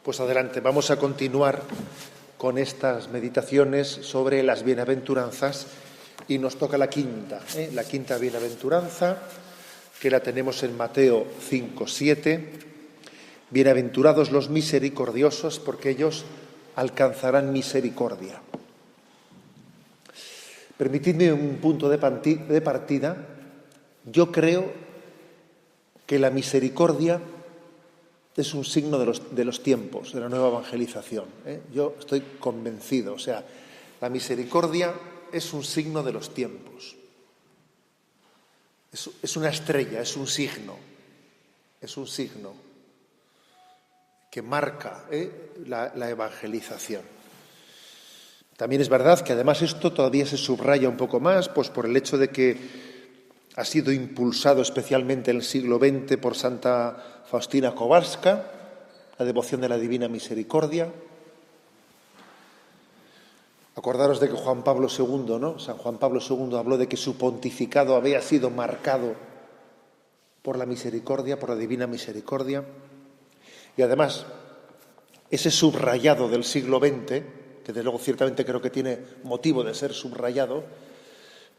Pues adelante, vamos a continuar con estas meditaciones sobre las bienaventuranzas y nos toca la quinta bienaventuranza, que la tenemos en Mateo 5:7. Bienaventurados los misericordiosos, porque ellos alcanzarán misericordia. Permitidme un punto de partida. Yo creo que la misericordia es un signo de los tiempos, de la nueva evangelización. Yo estoy convencido. O sea, la misericordia es un signo de los tiempos. Es una estrella, es un signo. Es un signo que marca la evangelización. También es verdad que además esto todavía se subraya un poco más, pues por el hecho de que ha sido impulsado especialmente en el siglo XX por Santa Faustina Kowalska, la devoción de la Divina Misericordia. Acordaros de que Juan Pablo II, ¿no? San Juan Pablo II habló de que su pontificado había sido marcado por la misericordia, por la Divina Misericordia. Y además, ese subrayado del siglo XX, que desde luego ciertamente creo que tiene motivo de ser subrayado,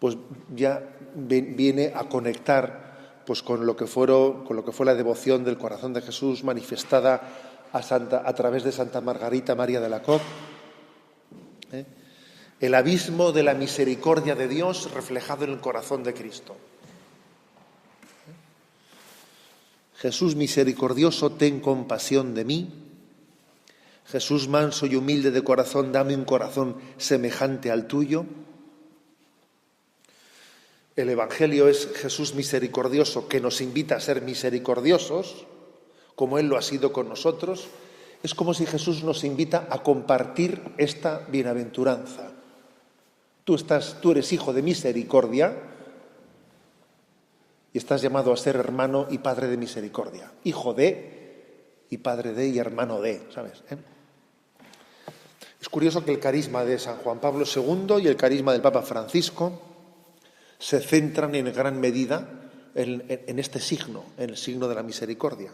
pues ya viene a conectar pues con lo que fue la devoción del corazón de Jesús manifestada a través de Santa Margarita María de Alacoque. El abismo de la misericordia de Dios reflejado en el corazón de Cristo. Jesús misericordioso, ten compasión de mí. Jesús manso y humilde de corazón, dame un corazón semejante al tuyo. El Evangelio es Jesús misericordioso, que nos invita a ser misericordiosos, como Él lo ha sido con nosotros. Es como si Jesús nos invita a compartir esta bienaventuranza. Tú eres hijo de misericordia y estás llamado a ser hermano y padre de misericordia. Hijo de, y padre de, y hermano de, ¿sabes? Es curioso que el carisma de San Juan Pablo II y el carisma del Papa Francisco se centran en gran medida en este signo, en el signo de la misericordia.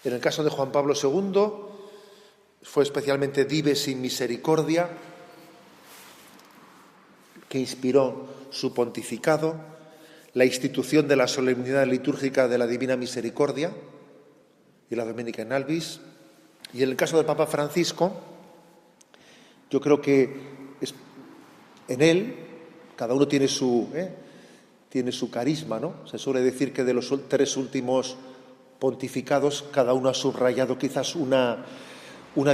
En el caso de Juan Pablo II fue especialmente Dives in Misericordia, que inspiró su pontificado, la institución de la solemnidad litúrgica de la Divina Misericordia y la Dominica in Albis. Y en el caso del Papa Francisco, yo creo que en él cada uno tiene su carisma, ¿no? Se suele decir que de los tres últimos pontificados, cada uno ha subrayado quizás una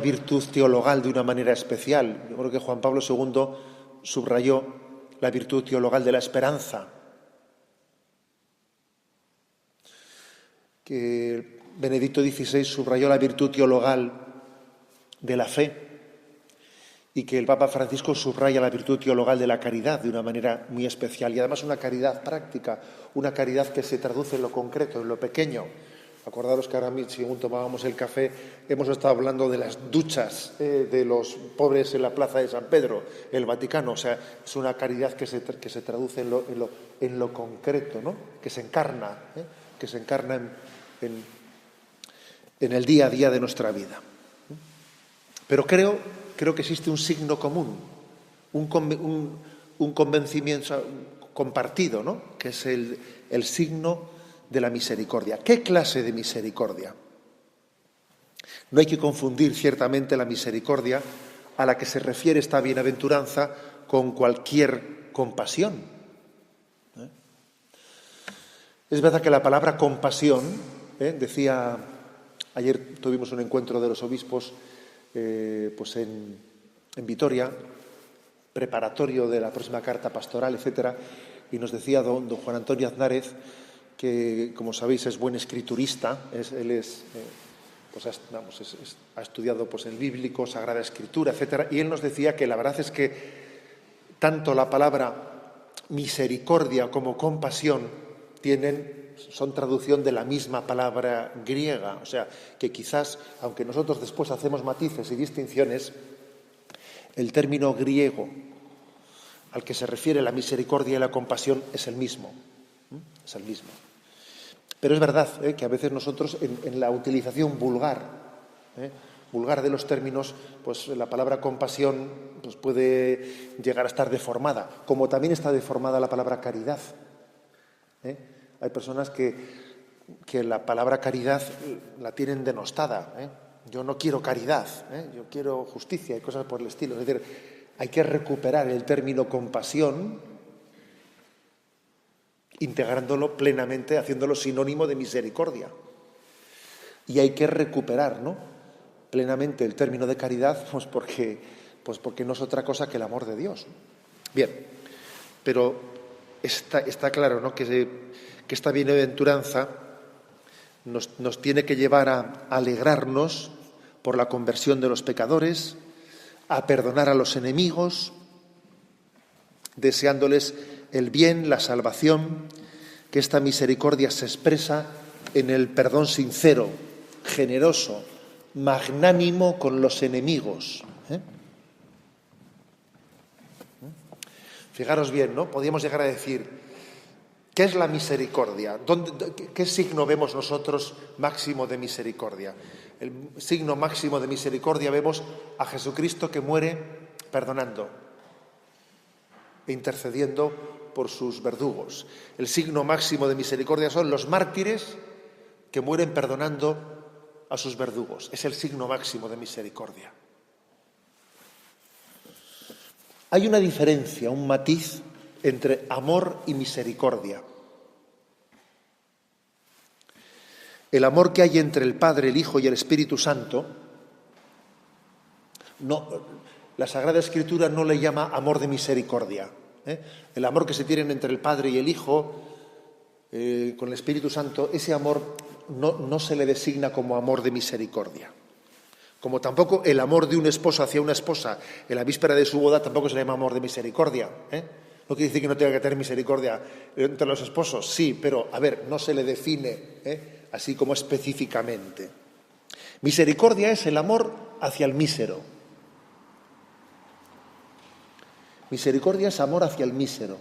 virtud teologal de una manera especial. Yo creo que Juan Pablo II subrayó la virtud teologal de la esperanza, que Benedicto XVI subrayó la virtud teologal de la fe, y que el Papa Francisco subraya la virtud teologal de la caridad de una manera muy especial, y además una caridad práctica, una caridad que se traduce en lo concreto, en lo pequeño. Acordaros que ahora, según tomábamos el café, hemos estado hablando de las duchas de los pobres en la plaza de San Pedro, el Vaticano. O sea, es una caridad que se traduce en lo concreto, ¿no? Que se encarna en el día a día de nuestra vida. Pero creo que existe un signo común, un convencimiento compartido, ¿no? Que es el signo de la misericordia. ¿Qué clase de misericordia? No hay que confundir ciertamente la misericordia a la que se refiere esta bienaventuranza con cualquier compasión. Es verdad que la palabra compasión, decía, ayer tuvimos un encuentro de los obispos pues en Vitoria, preparatorio de la próxima carta pastoral, etcétera, y nos decía don Juan Antonio Aznárez, que, como sabéis, es buen escriturista. Ha estudiado pues el bíblico, Sagrada Escritura, etcétera, y él nos decía que la verdad es que tanto la palabra misericordia como compasión son traducción de la misma palabra griega. O sea, que quizás, aunque nosotros después hacemos matices y distinciones, el término griego al que se refiere la misericordia y la compasión es el mismo. Es el mismo. Pero es verdad que a veces nosotros en la utilización vulgar vulgar de los términos, pues la palabra compasión pues puede llegar a estar deformada, como también está deformada la palabra caridad. Hay personas que la palabra caridad la tienen denostada. Yo no quiero caridad, yo quiero justicia y cosas por el estilo. Es decir, hay que recuperar el término compasión, integrándolo plenamente, haciéndolo sinónimo de misericordia. Y hay que recuperar, plenamente el término de caridad, pues porque no es otra cosa que el amor de Dios. Bien, pero está claro, que esta bienaventuranza nos tiene que llevar a alegrarnos por la conversión de los pecadores, a perdonar a los enemigos, deseándoles el bien, la salvación, que esta misericordia se expresa en el perdón sincero, generoso, magnánimo con los enemigos. Fijaros bien, podríamos llegar a decir, ¿qué es la misericordia? ¿Qué signo vemos nosotros máximo de misericordia? El signo máximo de misericordia vemos a Jesucristo que muere perdonando e intercediendo por sus verdugos. El signo máximo de misericordia son los mártires que mueren perdonando a sus verdugos. Es el signo máximo de misericordia. Hay una diferencia, un matiz entre amor y misericordia. El amor que hay entre el Padre, el Hijo y el Espíritu Santo, la Sagrada Escritura no le llama amor de misericordia. El amor que se tienen entre el Padre y el Hijo, con el Espíritu Santo, ese amor no se le designa como amor de misericordia. Como tampoco el amor de un esposo hacia una esposa en la víspera de su boda tampoco se le llama amor de misericordia. No quiere decir que no tenga que tener misericordia entre los esposos, sí, pero, no se le define así como específicamente. Misericordia es el amor hacia el mísero. Misericordia es amor hacia el mísero.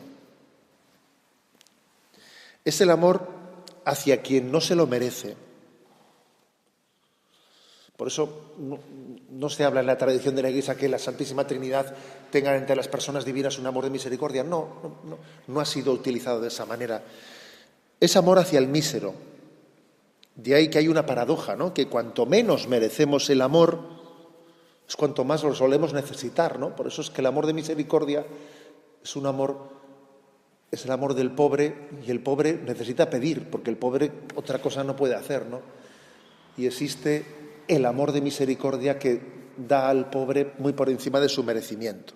Es el amor hacia quien no se lo merece. Por eso no se habla en la tradición de la Iglesia que la Santísima Trinidad tenga entre las personas divinas un amor de misericordia. No ha sido utilizado de esa manera. Es amor hacia el mísero. De ahí que hay una paradoja, que cuanto menos merecemos el amor, es cuanto más lo solemos necesitar, Por eso es que el amor de misericordia es el amor del pobre, y el pobre necesita pedir, porque el pobre otra cosa no puede hacer, Y existe el amor de misericordia que da al pobre muy por encima de su merecimiento.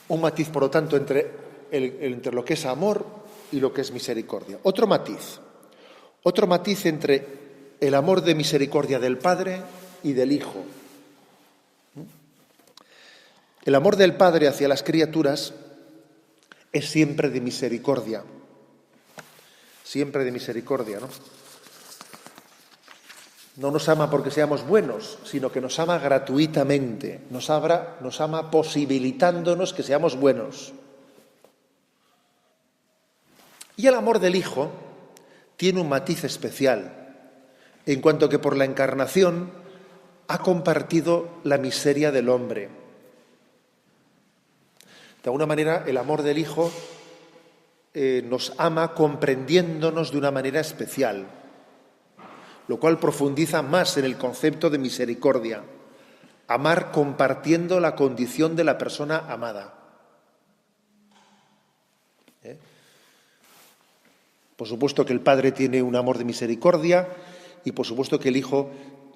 Un matiz, por lo tanto, entre lo que es amor y lo que es misericordia. Otro matiz entre el amor de misericordia del Padre y del Hijo. El amor del Padre hacia las criaturas es siempre de misericordia. Siempre de misericordia, No nos ama porque seamos buenos, sino que nos ama gratuitamente. Nos ama posibilitándonos que seamos buenos. Y el amor del Hijo tiene un matiz especial, en cuanto que por la encarnación ha compartido la miseria del hombre. De alguna manera, el amor del Hijo nos ama comprendiéndonos de una manera especial, lo cual profundiza más en el concepto de misericordia. Amar compartiendo la condición de la persona amada. Por supuesto que el Padre tiene un amor de misericordia y por supuesto que el Hijo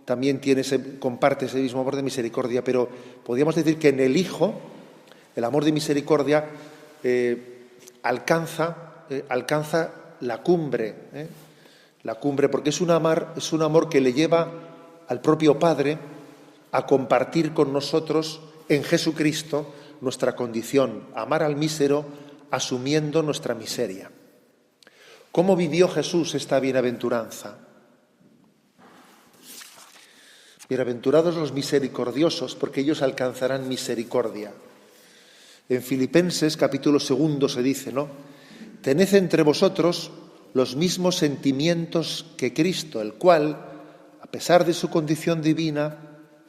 también comparte ese mismo amor de misericordia, pero podríamos decir que en el Hijo el amor de misericordia alcanza la cumbre, porque es un amor que le lleva al propio Padre a compartir con nosotros en Jesucristo nuestra condición, amar al mísero asumiendo nuestra miseria. ¿Cómo vivió Jesús esta bienaventuranza? Bienaventurados los misericordiosos, porque ellos alcanzarán misericordia. En Filipenses capítulo 2 se dice, Tened entre vosotros los mismos sentimientos que Cristo, el cual, a pesar de su condición divina,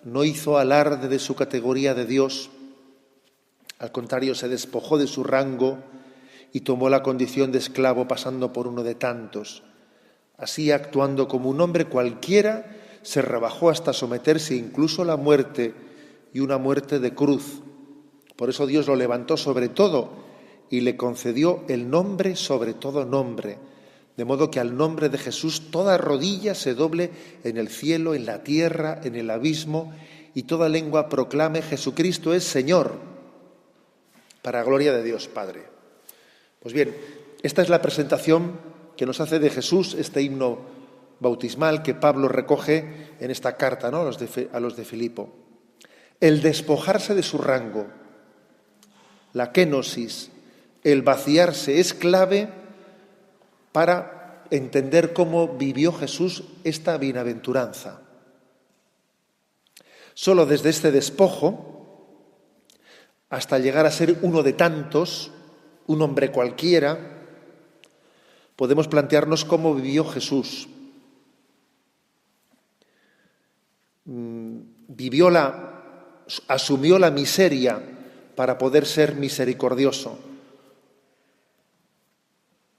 no hizo alarde de su categoría de Dios. Al contrario, se despojó de su rango y tomó la condición de esclavo, pasando por uno de tantos. Así, actuando como un hombre cualquiera, se rebajó hasta someterse incluso a la muerte, y una muerte de cruz. Por eso Dios lo levantó sobre todo y le concedió el nombre sobre todo nombre, de modo que al nombre de Jesús toda rodilla se doble en el cielo, en la tierra, en el abismo, y toda lengua proclame: Jesucristo es Señor, para gloria de Dios Padre. Pues bien, esta es la presentación que nos hace de Jesús, este himno bautismal que Pablo recoge en esta carta, ¿no?, a los de Filipo. El despojarse de su rango, la kenosis, el vaciarse, es clave para entender cómo vivió Jesús esta bienaventuranza. Solo desde este despojo, hasta llegar a ser uno de tantos, un hombre cualquiera, podemos plantearnos cómo vivió Jesús. Asumió la miseria para poder ser misericordioso.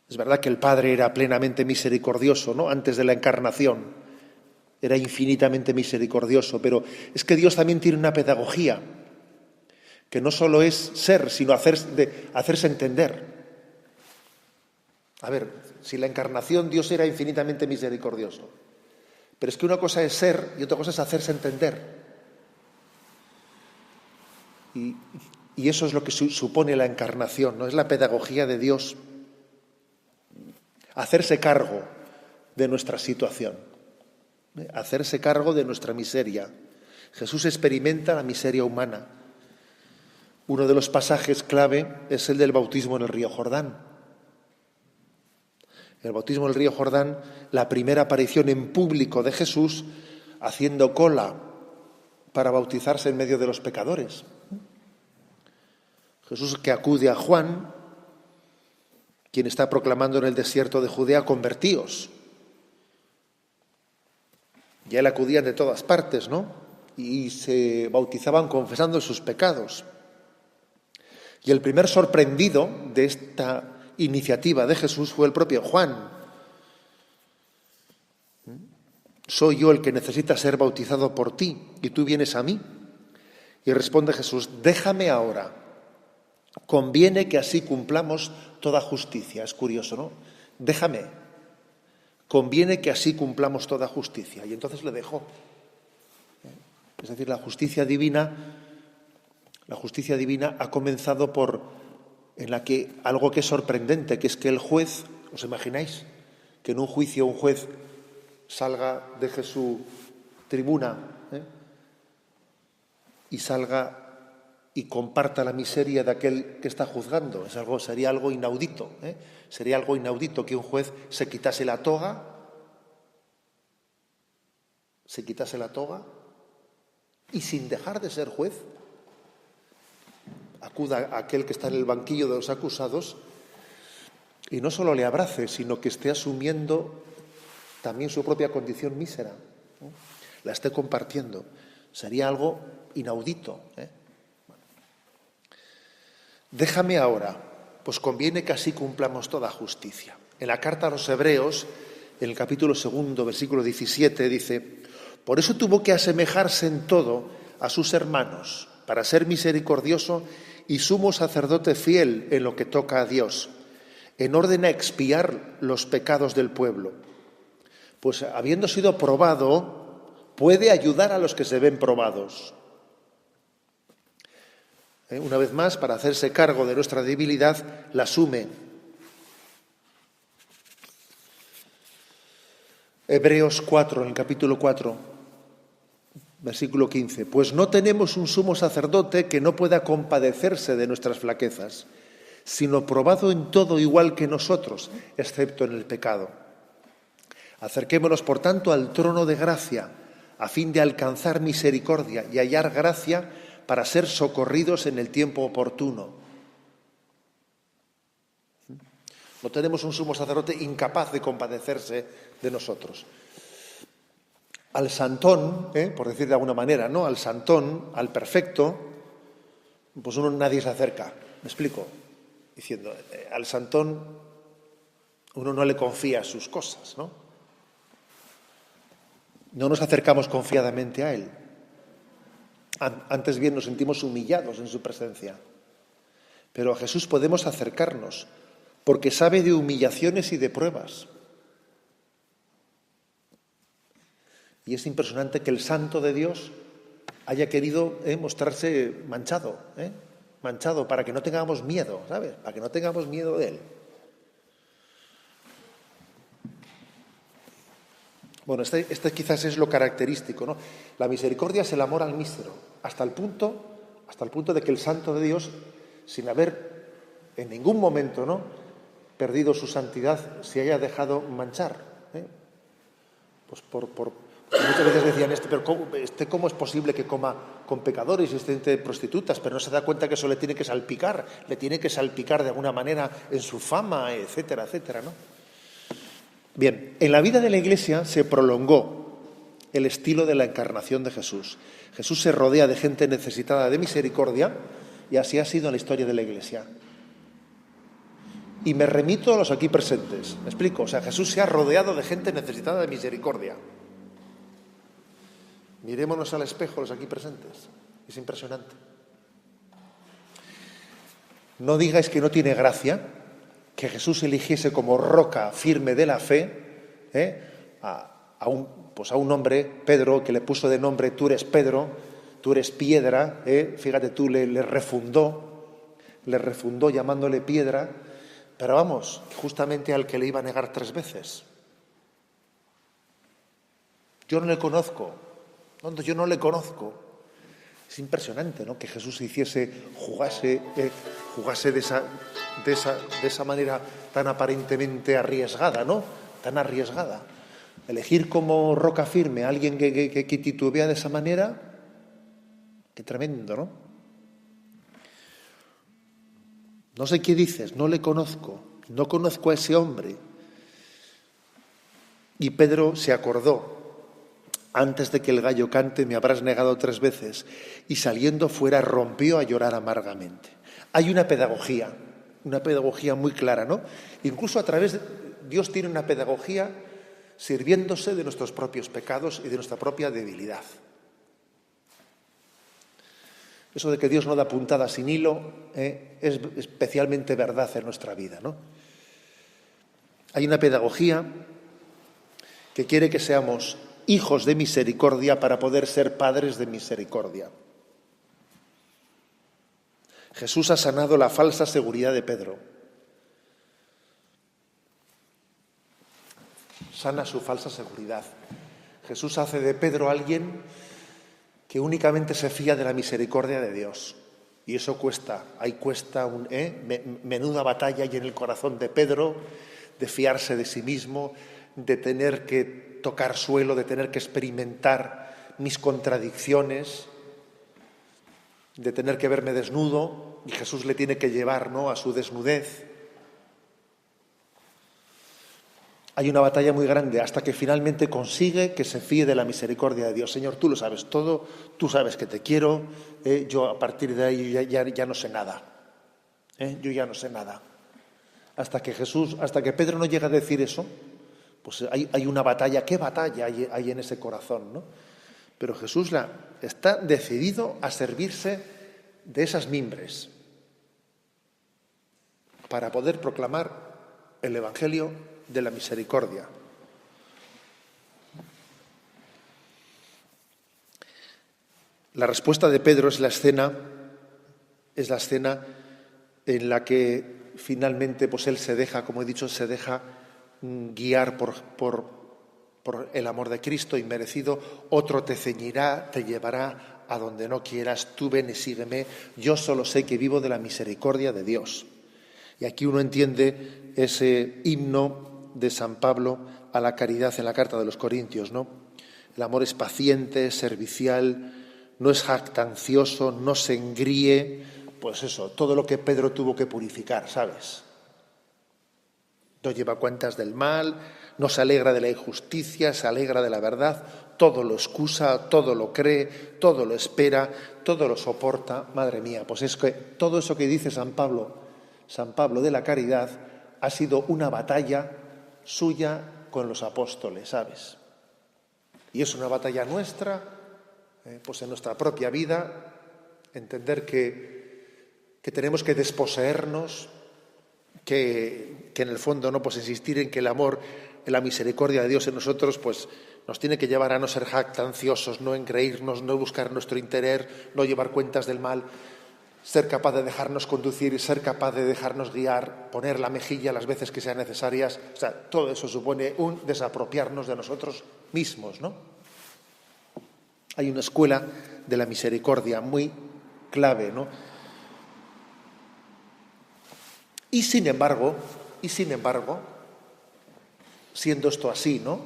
Es verdad que el Padre era plenamente misericordioso, ¿no?, antes de la encarnación. Era infinitamente misericordioso, pero es que Dios también tiene una pedagogía, que no solo es ser, sino hacerse entender. A ver, si la encarnación Dios era infinitamente misericordioso, pero es que una cosa es ser y otra cosa es hacerse entender. Y eso es lo que supone la encarnación, ¿no? Es la pedagogía de Dios. Hacerse cargo de nuestra situación, hacerse cargo de nuestra miseria. Jesús experimenta la miseria humana. Uno de los pasajes clave es el del bautismo en el río Jordán. El bautismo en el río Jordán, la primera aparición en público de Jesús haciendo cola para bautizarse en medio de los pecadores. Jesús que acude a Juan, quien está proclamando en el desierto de Judea: convertíos. Ya él acudían de todas partes, ¿no? Y se bautizaban confesando sus pecados. Y el primer sorprendido de esta iniciativa de Jesús fue el propio Juan. Soy yo el que necesita ser bautizado por ti, y tú vienes a mí. Y responde Jesús: déjame ahora. Conviene que así cumplamos toda justicia. Es curioso, ¿no? Déjame. Conviene que así cumplamos toda justicia. Y entonces le dejó. Es decir, la justicia divina ha comenzado en la que algo que es sorprendente, que es que el juez, ¿os imagináis? Que en un juicio un juez deje su tribuna, y salga y comparta la miseria de aquel que está juzgando. Sería algo inaudito. Sería algo inaudito que un juez se quitase la toga y, sin dejar de ser juez, acuda a aquel que está en el banquillo de los acusados y no solo le abrace, sino que esté asumiendo también su propia condición mísera, la esté compartiendo. Sería algo inaudito. Déjame ahora, pues conviene que así cumplamos toda justicia. En la carta a los Hebreos, en el capítulo 2, versículo 17, dice: por eso tuvo que asemejarse en todo a sus hermanos, para ser misericordioso y sumo sacerdote fiel en lo que toca a Dios, en orden a expiar los pecados del pueblo. Pues habiendo sido probado, puede ayudar a los que se ven probados. Una vez más, para hacerse cargo de nuestra debilidad, la asume. Hebreos 4, en el capítulo 4, versículo 15. Pues no tenemos un sumo sacerdote que no pueda compadecerse de nuestras flaquezas, sino probado en todo igual que nosotros, excepto en el pecado. Acerquémonos, por tanto, al trono de gracia, a fin de alcanzar misericordia y hallar gracia para ser socorridos en el tiempo oportuno. No tenemos un sumo sacerdote incapaz de compadecerse de nosotros. Al santón, por decir de alguna manera, ¿no? Al santón, al perfecto, pues nadie se acerca. ¿Me explico? Diciendo, al santón uno no le confía sus cosas, ¿no? No nos acercamos confiadamente a él. Antes bien nos sentimos humillados en su presencia. Pero a Jesús podemos acercarnos porque sabe de humillaciones y de pruebas. Y es impresionante que el Santo de Dios haya querido mostrarse manchado, manchado para que no tengamos miedo, ¿sabes? Para que no tengamos miedo de él. Bueno, este quizás es lo característico, ¿no? La misericordia es el amor al mísero, hasta el punto de que el Santo de Dios, sin haber en ningún momento, ¿no?, perdido su santidad, se haya dejado manchar. Pues muchas veces decían, pero ¿cómo es posible que coma con pecadores y esté entre prostitutas? Pero no se da cuenta que eso le tiene que salpicar de alguna manera en su fama, etcétera, etcétera, ¿no? Bien, en la vida de la Iglesia se prolongó el estilo de la encarnación de Jesús. Jesús se rodea de gente necesitada de misericordia y así ha sido en la historia de la Iglesia. Y me remito a los aquí presentes. ¿Me explico? O sea, Jesús se ha rodeado de gente necesitada de misericordia. Mirémonos al espejo los aquí presentes. Es impresionante. No digáis que no tiene gracia que Jesús eligiese como roca firme de la fe a un hombre, Pedro, que le puso de nombre, tú eres Pedro, tú eres piedra, fíjate tú, le refundó llamándole piedra, pero vamos, justamente al que le iba a negar 3 veces. Yo no le conozco. Yo no le conozco. Es impresionante, ¿no?, que Jesús jugase de esa manera tan aparentemente arriesgada, ¿no? Tan arriesgada. Elegir como roca firme a alguien que titubea de esa manera, qué tremendo, ¿no? No sé qué dices, no le conozco, no conozco a ese hombre. Y Pedro se acordó. Antes de que el gallo cante me habrás negado 3 veces. Y saliendo fuera rompió a llorar amargamente. Hay una pedagogía muy clara, ¿no? Incluso Dios tiene una pedagogía sirviéndose de nuestros propios pecados y de nuestra propia debilidad. Eso de que Dios no da puntada sin hilo es especialmente verdad en nuestra vida, ¿no? Hay una pedagogía que quiere que seamos hijos de misericordia para poder ser padres de misericordia. Jesús ha sanado la falsa seguridad de Pedro. Sana su falsa seguridad. Jesús hace de Pedro alguien que únicamente se fía de la misericordia de Dios. Y eso cuesta. Ahí cuesta menuda batalla hay en el corazón de Pedro, de fiarse de sí mismo, de tener que tocar suelo, de tener que experimentar mis contradicciones, de tener que verme desnudo, y Jesús le tiene que llevar, ¿no?, a su desnudez. Hay una batalla muy grande hasta que finalmente consigue que se fíe de la misericordia de Dios. Señor, tú lo sabes todo, tú sabes que te quiero, yo a partir de ahí ya no sé nada. Yo ya no sé nada. Hasta que Pedro no llega a decir eso, pues hay una batalla. ¿Qué batalla hay en ese corazón, ¿no? Pero Jesús está decidido a servirse de esas mimbres para poder proclamar el Evangelio de la misericordia. La respuesta de Pedro es la escena en la que finalmente pues él se deja, como he dicho, guiar por el amor de Cristo inmerecido. Otro te ceñirá, te llevará a donde no quieras, tú ven y sígueme, yo solo sé que vivo de la misericordia de Dios. Y aquí uno entiende ese himno de San Pablo a la caridad en la carta de los Corintios, ¿no? El amor es paciente, servicial, no es jactancioso, no se engríe, pues eso, todo lo que Pedro tuvo que purificar, ¿sabes? no lleva cuentas del mal, no se alegra de la injusticia, se alegra de la verdad, todo lo excusa, todo lo cree, todo lo espera, todo lo soporta. Madre mía, pues es que todo eso que dice San Pablo de la caridad, ha sido una batalla suya con los apóstoles, ¿sabes? Y es una batalla nuestra, pues en nuestra propia vida, entender que tenemos que desposeernos, que en el fondo no, pues insistir en que el amor, en la misericordia de Dios en nosotros, pues nos tiene que llevar a no ser jactanciosos, no engreírnos, no buscar nuestro interés, no llevar cuentas del mal, ser capaz de dejarnos conducir y ser capaz de dejarnos guiar, poner la mejilla las veces que sean necesarias. O sea, todo eso supone un desapropiarnos de nosotros mismos, ¿no? Hay una escuela de la misericordia muy clave, ¿no? Y sin embargo, siendo esto así, ¿no?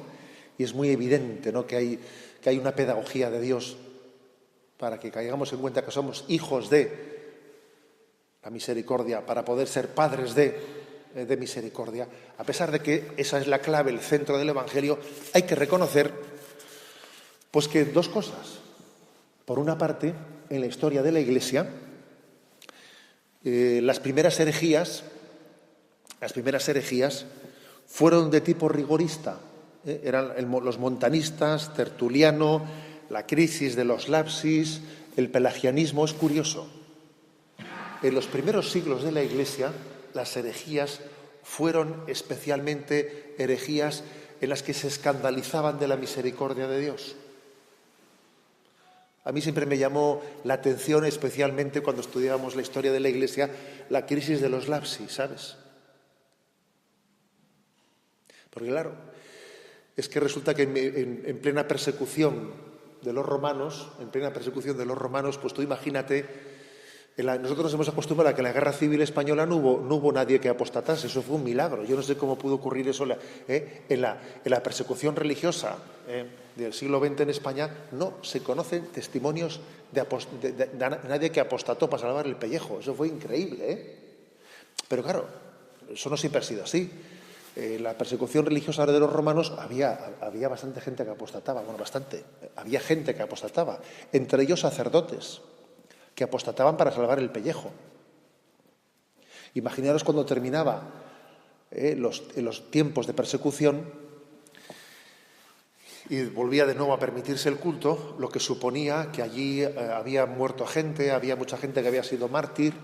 Y es muy evidente, ¿no?, que hay una pedagogía de Dios para que caigamos en cuenta que somos hijos de la misericordia, para poder ser padres de misericordia. A pesar de que esa es la clave, el centro del Evangelio, hay que reconocer pues que dos cosas. Por una parte, en la historia de la Iglesia, las primeras herejías fueron de tipo rigorista. Eran los montanistas, Tertuliano, la crisis de los lapsis, el pelagianismo. Es curioso. En los primeros siglos de la Iglesia, las herejías fueron especialmente herejías en las que se escandalizaban de la misericordia de Dios. A mí siempre me llamó la atención, especialmente cuando estudiábamos la historia de la Iglesia, la crisis de los lapsis, ¿sabes? Porque claro, es que resulta que en plena persecución de los romanos, pues tú imagínate, nosotros nos hemos acostumbrado a que en la Guerra Civil Española no hubo nadie que apostatase. Eso fue un milagro. Yo no sé cómo pudo ocurrir eso en la persecución religiosa del siglo XX en España. No se conocen testimonios de nadie que apostató para salvar el pellejo. Eso fue increíble, Pero claro, eso no siempre ha sido así. En la persecución religiosa de los romanos había bastante gente que apostataba. Bueno, bastante. Había gente que apostataba. Entre ellos sacerdotes que apostataban para salvar el pellejo. Imaginaros cuando terminaba los tiempos de persecución y volvía de nuevo a permitirse el culto, lo que suponía que allí había muerto gente, había mucha gente que había sido mártir,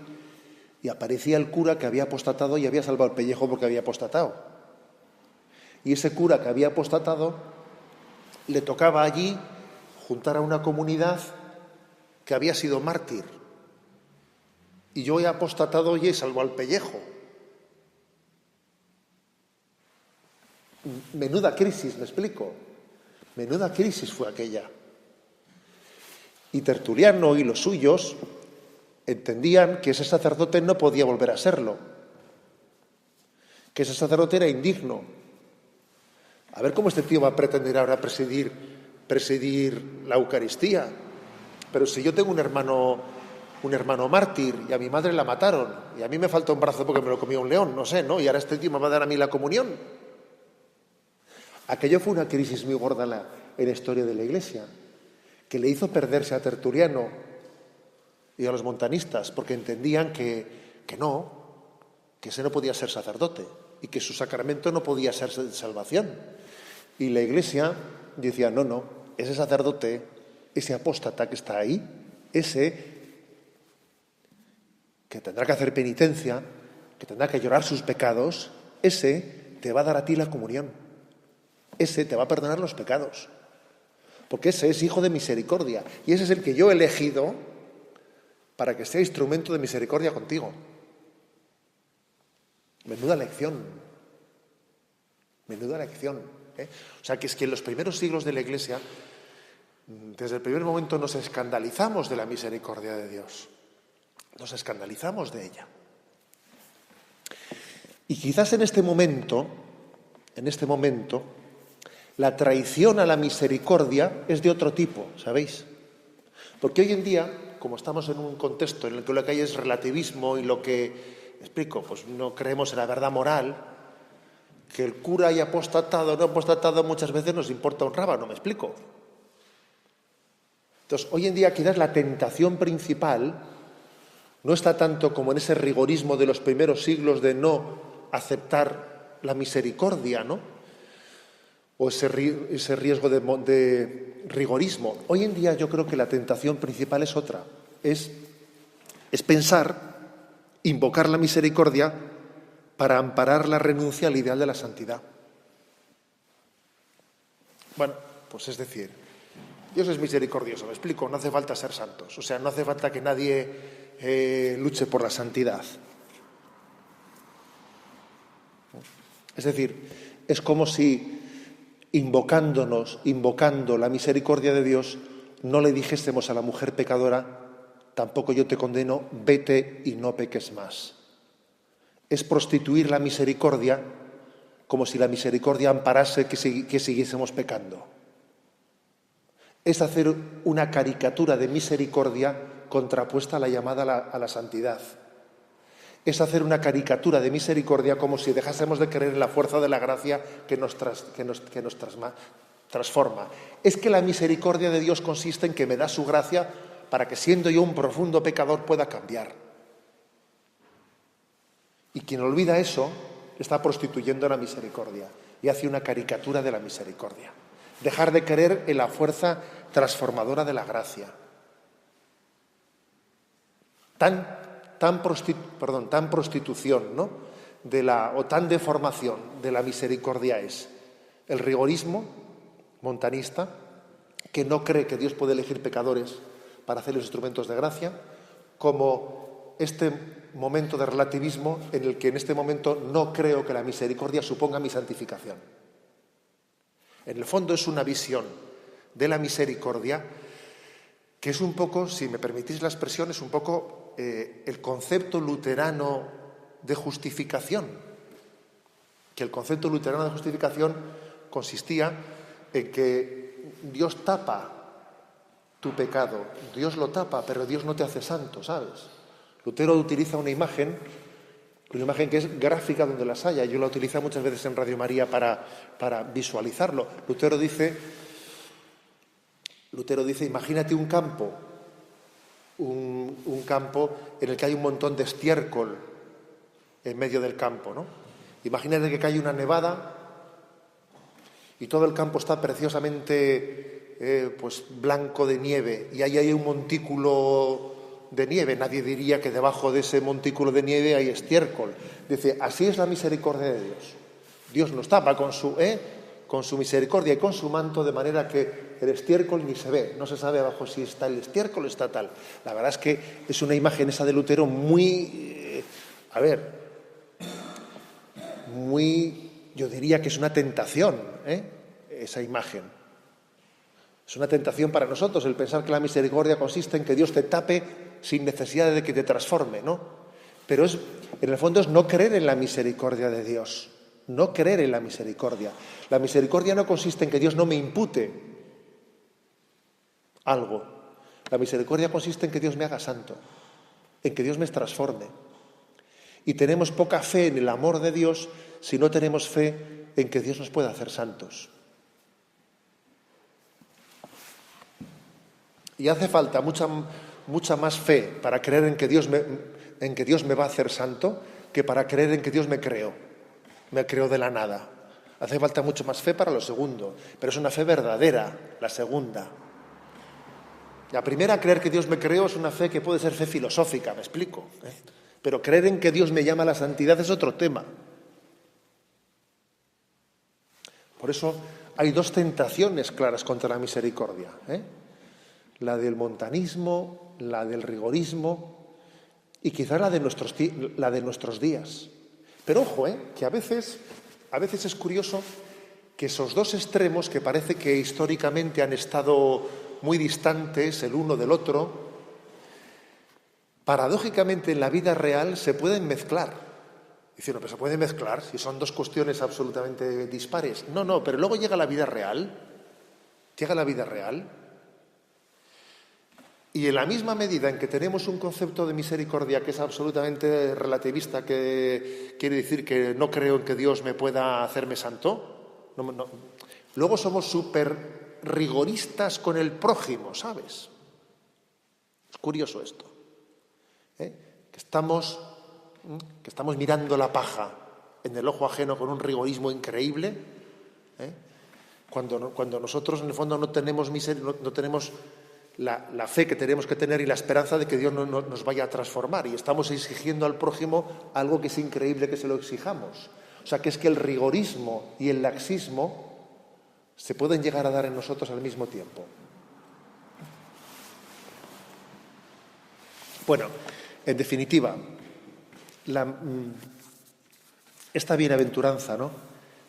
y aparecía el cura que había apostatado y había salvado el pellejo porque había apostatado. Y ese cura que había apostatado le tocaba allí juntar a una comunidad que había sido mártir. Y yo he apostatado y he salvado al pellejo. Menuda crisis, me explico. Menuda crisis fue aquella. Y Tertuliano y los suyos entendían que ese sacerdote no podía volver a serlo, que ese sacerdote era indigno. A ver cómo este tío va a pretender ahora presidir la Eucaristía. Pero si yo tengo un hermano mártir y a mi madre la mataron y a mí me falta un brazo porque me lo comió un león, no sé, ¿no? Y ahora este tío me va a dar a mí la comunión. Aquello fue una crisis muy gorda en la historia de la Iglesia, que le hizo perderse a Tertuliano y a los montanistas, porque entendían que ese no podía ser sacerdote y que su sacramento no podía ser de salvación. Y la Iglesia decía, no, ese sacerdote, ese apóstata que está ahí, ese que tendrá que hacer penitencia, que tendrá que llorar sus pecados, ese te va a dar a ti la comunión. Ese te va a perdonar los pecados. Porque ese es hijo de misericordia. Y ese es el que yo he elegido para que sea instrumento de misericordia contigo. Menuda lección. O sea, que es que en los primeros siglos de la Iglesia, desde el primer momento nos escandalizamos de la misericordia de Dios. Nos escandalizamos de ella. Y quizás en este momento, la traición a la misericordia es de otro tipo, ¿sabéis? Porque hoy en día, como estamos en un contexto en el que lo que hay es relativismo y lo que, explico, pues no creemos en la verdad moral, Que el cura haya apostatado o no apostatado muchas veces nos importa un rábano, ¿me explico? Entonces, hoy en día quizás la tentación principal no está tanto como en ese rigorismo de los primeros siglos de no aceptar la misericordia, ¿no? O ese riesgo de rigorismo. Hoy en día yo creo que la tentación principal es otra, es pensar, invocar la misericordia para amparar la renuncia al ideal de la santidad. Bueno, pues es decir, Dios es misericordioso, me explico, no hace falta ser santos, o sea, no hace falta que nadie luche por la santidad. Es decir, es como si invocando la misericordia de Dios, no le dijésemos a la mujer pecadora, tampoco yo te condeno, vete y no peques más. Es prostituir la misericordia como si la misericordia amparase que siguiésemos pecando. Es hacer una caricatura de misericordia contrapuesta a la llamada a la santidad. Es hacer una caricatura de misericordia como si dejásemos de creer en la fuerza de la gracia que nos transforma. Es que la misericordia de Dios consiste en que me da su gracia para que, siendo yo un profundo pecador, pueda cambiar. Y quien olvida eso está prostituyendo la misericordia y hace una caricatura de la misericordia. Dejar de creer en la fuerza transformadora de la gracia. Tan prostitución, ¿no? O tan deformación de la misericordia es el rigorismo montanista, que no cree que Dios puede elegir pecadores para hacer los instrumentos de gracia, como este momento de relativismo en el que en este momento no creo que la misericordia suponga mi santificación. En el fondo es una visión de la misericordia que es un poco, si me permitís la expresión, es un poco el concepto luterano de justificación. Que el concepto luterano de justificación consistía en que Dios tapa tu pecado. Dios lo tapa, pero Dios no te hace santo, ¿sabes? Lutero utiliza una imagen que es gráfica donde las haya. Yo la utilizo muchas veces en Radio María para visualizarlo. Lutero dice, imagínate un campo en el que hay un montón de estiércol en medio del campo, ¿no? Imagínate que cae una nevada y todo el campo está preciosamente blanco de nieve y ahí hay un montículo de nieve. Nadie diría que debajo de ese montículo de nieve hay estiércol. Dice, así es la misericordia de Dios. Dios nos tapa con su misericordia y con su manto, de manera que el estiércol ni se ve. No se sabe abajo si está el estiércol o está tal. La verdad es que es una imagen esa de Lutero muy, yo diría que es una tentación, esa imagen. Es una tentación para nosotros el pensar que la misericordia consiste en que Dios te tape sin necesidad de que te transforme, ¿no? Pero en el fondo es no creer en la misericordia de Dios. No creer en la misericordia. La misericordia no consiste en que Dios no me impute algo. La misericordia consiste en que Dios me haga santo, en que Dios me transforme. Y tenemos poca fe en el amor de Dios si no tenemos fe en que Dios nos pueda hacer santos. Y hace falta mucha más fe para creer en que Dios me va a hacer santo que para creer en que Dios me creó de la nada. Hace falta mucho más fe para lo segundo, pero es una fe verdadera, la segunda. La primera, creer que Dios me creó, es una fe que puede ser fe filosófica, me explico, Pero creer en que Dios me llama a la santidad es otro tema. Por eso hay dos tentaciones claras contra la misericordia, la del montanismo, la del rigorismo y quizás la de nuestros días. Pero ojo, que a veces es curioso que esos dos extremos, que parece que históricamente han estado muy distantes el uno del otro, paradójicamente en la vida real se pueden mezclar. Dicen, no, pero se pueden mezclar si son dos cuestiones absolutamente dispares. No, pero luego llega la vida real. Y en la misma medida en que tenemos un concepto de misericordia que es absolutamente relativista, que quiere decir que no creo en que Dios me pueda hacerme santo, luego somos súper rigoristas con el prójimo, ¿sabes? Es curioso esto, ¿eh? Que estamos mirando la paja en el ojo ajeno con un rigorismo increíble, ¿eh? Cuando nosotros en el fondo no tenemos no tenemos la fe que tenemos que tener y la esperanza de que Dios nos vaya a transformar, y estamos exigiendo al prójimo algo que es increíble que se lo exijamos. O sea, que es que el rigorismo y el laxismo se pueden llegar a dar en nosotros al mismo tiempo. Bueno, en definitiva, esta bienaventuranza, ¿no?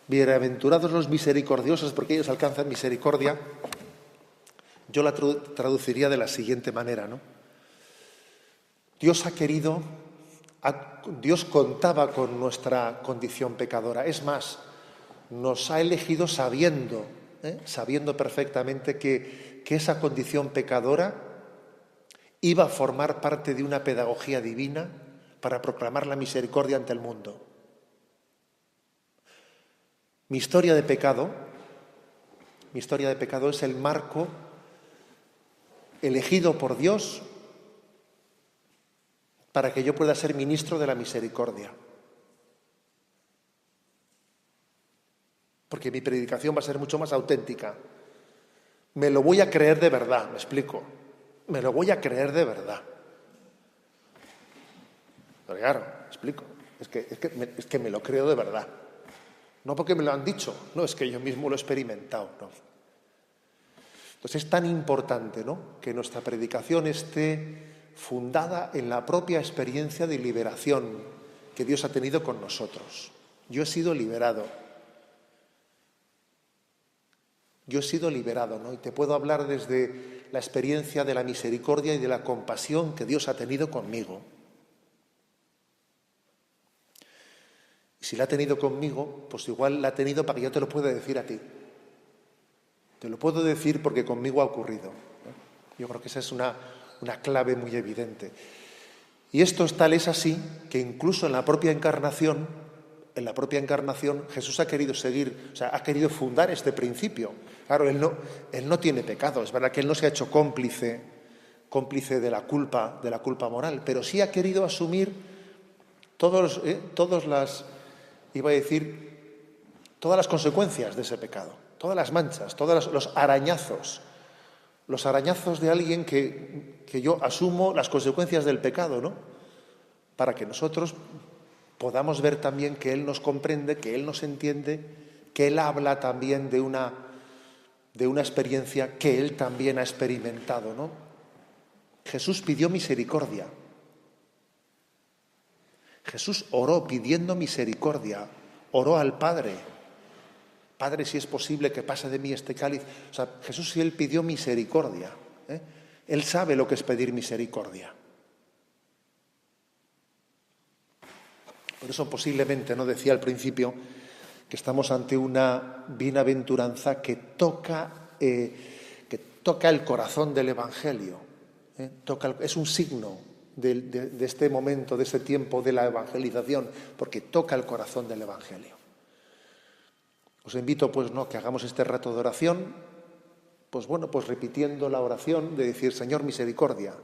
Bienaventurados los misericordiosos, porque ellos alcanzan misericordia. Yo la traduciría de la siguiente manera, ¿no? Dios contaba con nuestra condición pecadora. Es más, nos ha elegido sabiendo perfectamente que esa condición pecadora iba a formar parte de una pedagogía divina para proclamar la misericordia ante el mundo. Mi historia de pecado es el marco elegido por Dios para que yo pueda ser ministro de la misericordia. Porque mi predicación va a ser mucho más auténtica. Me lo voy a creer de verdad, me explico. Me lo voy a creer de verdad. Pero claro, me explico. Es que me lo creo de verdad. No porque me lo han dicho, no, es que yo mismo lo he experimentado, no. Entonces es tan importante, ¿no?, que nuestra predicación esté fundada en la propia experiencia de liberación que Dios ha tenido con nosotros. Yo he sido liberado, ¿no? Y te puedo hablar desde la experiencia de la misericordia y de la compasión que Dios ha tenido conmigo. Y si la ha tenido conmigo, pues igual la ha tenido para que yo te lo pueda decir a ti. Te lo puedo decir porque conmigo ha ocurrido, ¿no? Yo creo que esa es una clave muy evidente. Y esto es así que incluso en la propia encarnación Jesús ha querido ha querido fundar este principio. Claro, él no tiene pecado, es verdad que él no se ha hecho cómplice de la culpa moral, pero sí ha querido asumir todas las consecuencias de ese pecado. Todas las manchas, todos los arañazos de alguien que yo asumo las consecuencias del pecado, ¿no? Para que nosotros podamos ver también que Él nos comprende, que Él nos entiende, que Él habla también de una experiencia que Él también ha experimentado, ¿no? Jesús pidió misericordia. Jesús oró pidiendo misericordia, oró al Padre. Padre, si es posible que pase de mí este cáliz. O sea, Jesús, sí, Él pidió misericordia, ¿eh? Él sabe lo que es pedir misericordia. Por eso posiblemente, ¿no?, decía al principio que estamos ante una bienaventuranza que toca el corazón del Evangelio. Es un signo de este momento, de este tiempo de la evangelización, porque toca el corazón del Evangelio. Os invito, pues, ¿no?, que hagamos este rato de oración, pues repitiendo la oración de decir: Señor, misericordia,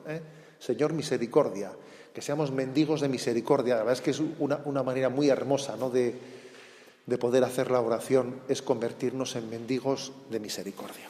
Señor, misericordia, que seamos mendigos de misericordia. La verdad es que es una manera muy hermosa, ¿no?, de poder hacer la oración, es convertirnos en mendigos de misericordia.